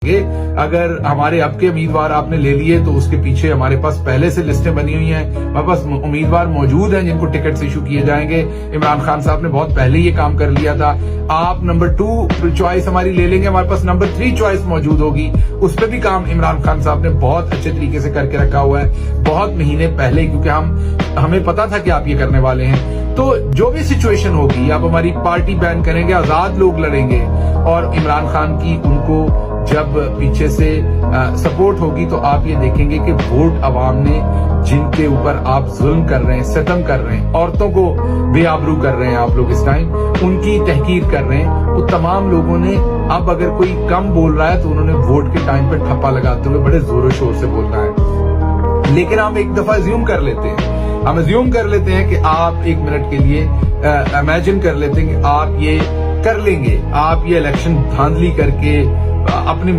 اگر ہمارے اب کے امیدوار آپ نے لے لیے تو اس کے پیچھے ہمارے پاس پہلے سے لسٹیں بنی ہوئی ہیں، ہمارے پاس امیدوار موجود ہیں جن کو ٹکٹس ایشو کیے جائیں گے۔ عمران خان صاحب نے بہت پہلے یہ کام کر لیا تھا۔ آپ نمبر 2 چوائس ہماری لے لیں گے، ہمارے پاس نمبر 3 چوائس موجود ہوگی، اس پہ بھی کام عمران خان صاحب نے بہت اچھے طریقے سے کر کے رکھا ہوا ہے، بہت مہینے پہلے، کیونکہ ہمیں پتا تھا کہ آپ یہ کرنے والے ہیں۔ تو جو بھی سچویشن ہوگی، آپ ہماری پارٹی بین کریں گے، آزاد لوگ لڑیں گے، اور عمران خان کی ان کو جب پیچھے سے سپورٹ ہوگی تو آپ یہ دیکھیں گے کہ ووٹ عوام نے جن کے اوپر آپ ظلم کر رہے ہیں، ستم کر رہے ہیں، عورتوں کو بے آبرو کر رہے ہیں آپ لوگ اس ٹائم، ان کی تحقیر کر رہے ہیں، وہ تمام لوگوں نے اب اگر کوئی کم بول رہا ہے تو انہوں نے ووٹ کے ٹائم پہ ٹھپا لگاتے ہوئے بڑے زور و شور سے بولنا ہے۔ لیکن ہم ایک دفعہ زیوم کر لیتے ہیں کہ آپ 1 منٹ کے لیے امیجن کر لیتے ہیں کہ آپ یہ کر لیں گے، آپ یہ الیکشن دھاندلی کر کے اپنی